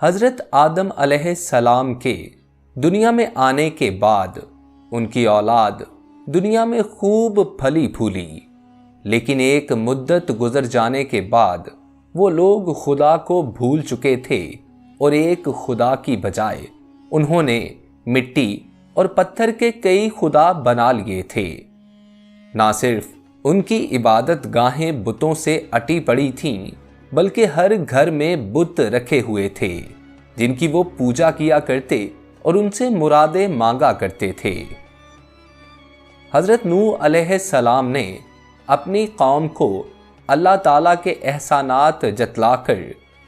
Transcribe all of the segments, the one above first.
حضرت آدم علیہ السلام کے دنیا میں آنے کے بعد ان کی اولاد دنیا میں خوب پھلی پھولی، لیکن ایک مدت گزر جانے کے بعد وہ لوگ خدا کو بھول چکے تھے اور ایک خدا کی بجائے انہوں نے مٹی اور پتھر کے کئی خدا بنا لیے تھے۔ نہ صرف ان کی عبادت گاہیں بتوں سے اٹی پڑی تھیں، بلکہ ہر گھر میں بت رکھے ہوئے تھے جن کی وہ پوجا کیا کرتے اور ان سے مرادیں مانگا کرتے تھے۔ حضرت نوح علیہ السلام نے اپنی قوم کو اللہ تعالیٰ کے احسانات جتلا کر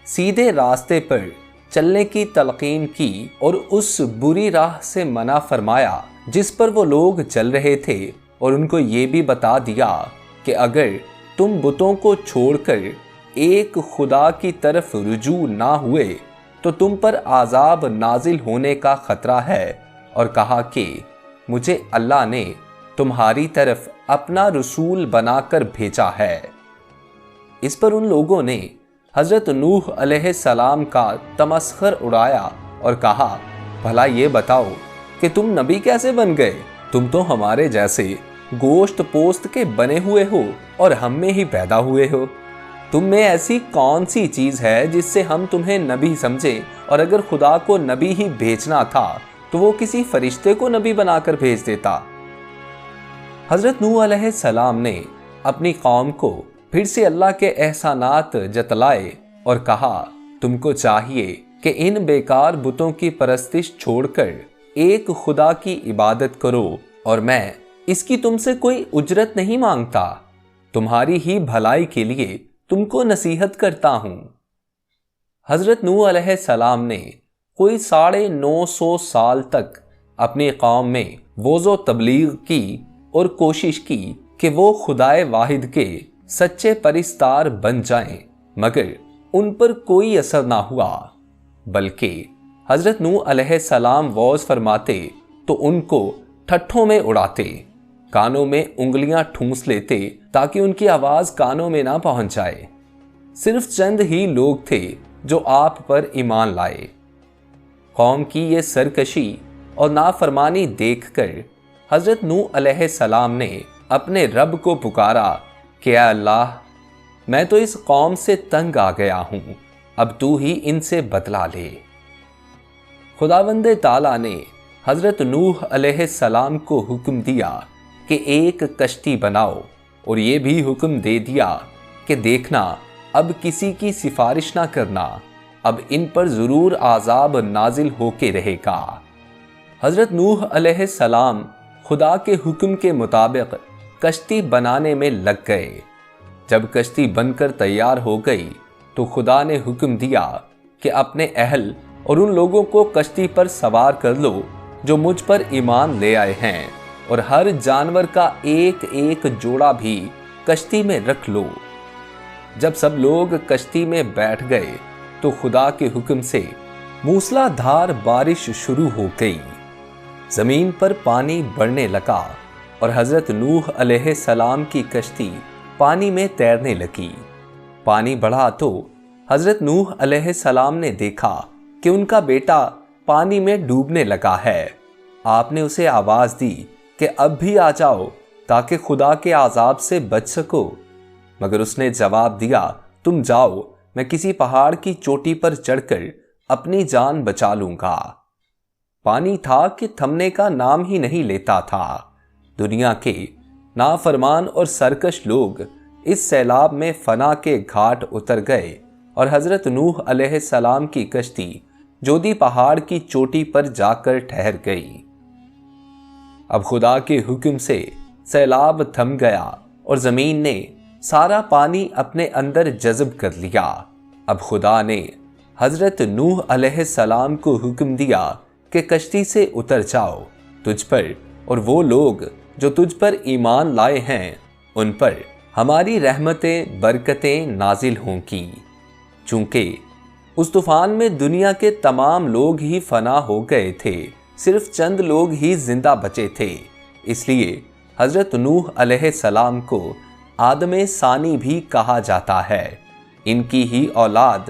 سیدھے راستے پر چلنے کی تلقین کی اور اس بری راہ سے منع فرمایا جس پر وہ لوگ چل رہے تھے، اور ان کو یہ بھی بتا دیا کہ اگر تم بتوں کو چھوڑ کر ایک خدا کی طرف رجوع نہ ہوئے تو تم پر عذاب نازل ہونے کا خطرہ ہے، اور کہا کہ مجھے اللہ نے تمہاری طرف اپنا رسول بنا کر بھیجا ہے۔ اس پر ان لوگوں نے حضرت نوح علیہ السلام کا تمسخر اڑایا اور کہا، بھلا یہ بتاؤ کہ تم نبی کیسے بن گئے؟ تم تو ہمارے جیسے گوشت پوست کے بنے ہوئے ہو اور ہم میں ہی پیدا ہوئے ہو۔ تم میں ایسی کون سی چیز ہے جس سے ہم تمہیں نبی سمجھیں؟ اور اگر خدا کو نبی ہی بھیجنا تھا تو وہ کسی فرشتے کو نبی بنا کر بھیج دیتا۔ حضرت نوح علیہ السلام نے اپنی قوم کو پھر سے اللہ کے احسانات جتلائے اور کہا، تم کو چاہیے کہ ان بیکار بتوں کی پرستش چھوڑ کر ایک خدا کی عبادت کرو، اور میں اس کی تم سے کوئی اجرت نہیں مانگتا، تمہاری ہی بھلائی کے لیے تم کو نصیحت کرتا ہوں۔ حضرت نوح علیہ السلام نے کوئی 950 سال تک اپنی قوم میں وعظ و تبلیغ کی اور کوشش کی کہ وہ خدائے واحد کے سچے پرستار بن جائیں، مگر ان پر کوئی اثر نہ ہوا، بلکہ حضرت نوح علیہ السلام وعظ فرماتے تو ان کو ٹھٹھوں میں اڑاتے، کانوں میں انگلیاں ٹھونس لیتے تاکہ ان کی آواز کانوں میں نہ پہنچ جائے۔ صرف چند ہی لوگ تھے جو آپ پر ایمان لائے۔ قوم کی یہ سرکشی اور نافرمانی دیکھ کر حضرت نوح علیہ السلام نے اپنے رب کو پکارا کہ اے اللہ، میں تو اس قوم سے تنگ آ گیا ہوں، اب تو ہی ان سے بدلہ لے۔ خداوند تعالیٰ نے حضرت نوح علیہ السلام کو حکم دیا کہ ایک کشتی بناؤ، اور یہ بھی حکم دے دیا کہ دیکھنا اب کسی کی سفارش نہ کرنا، اب ان پر ضرور عذاب نازل ہو کے رہے گا۔ حضرت نوح علیہ السلام خدا کے حکم کے مطابق کشتی بنانے میں لگ گئے۔ جب کشتی بن کر تیار ہو گئی تو خدا نے حکم دیا کہ اپنے اہل اور ان لوگوں کو کشتی پر سوار کر لو جو مجھ پر ایمان لے آئے ہیں، اور ہر جانور کا ایک ایک جوڑا بھی کشتی میں رکھ لو۔ جب سب لوگ کشتی میں بیٹھ گئے تو خدا کے حکم سے موسلا دھار بارش شروع ہو گئی، زمین پر پانی بڑھنے لگا اور حضرت نوح علیہ السلام کی کشتی پانی میں تیرنے لگی۔ پانی بڑھا تو حضرت نوح علیہ السلام نے دیکھا کہ ان کا بیٹا پانی میں ڈوبنے لگا ہے۔ آپ نے اسے آواز دی کہ اب بھی آ جاؤ تاکہ خدا کے عذاب سے بچ سکو، مگر اس نے جواب دیا، تم جاؤ، میں کسی پہاڑ کی چوٹی پر چڑھ کر اپنی جان بچا لوں گا۔ پانی تھا کہ تھمنے کا نام ہی نہیں لیتا تھا۔ دنیا کے نافرمان اور سرکش لوگ اس سیلاب میں فنا کے گھاٹ اتر گئے، اور حضرت نوح علیہ السلام کی کشتی جودی پہاڑ کی چوٹی پر جا کر ٹھہر گئی۔ اب خدا کے حکم سے سیلاب تھم گیا اور زمین نے سارا پانی اپنے اندر جذب کر لیا۔ اب خدا نے حضرت نوح علیہ السلام کو حکم دیا کہ کشتی سے اتر جاؤ، تجھ پر اور وہ لوگ جو تجھ پر ایمان لائے ہیں ان پر ہماری رحمتیں برکتیں نازل ہوں گی۔ چونکہ اس طوفان میں دنیا کے تمام لوگ ہی فنا ہو گئے تھے، صرف چند لوگ ہی زندہ بچے تھے، اس لیے حضرت نوح علیہ السلام کو آدم ثانی بھی کہا جاتا ہے۔ ان کی ہی اولاد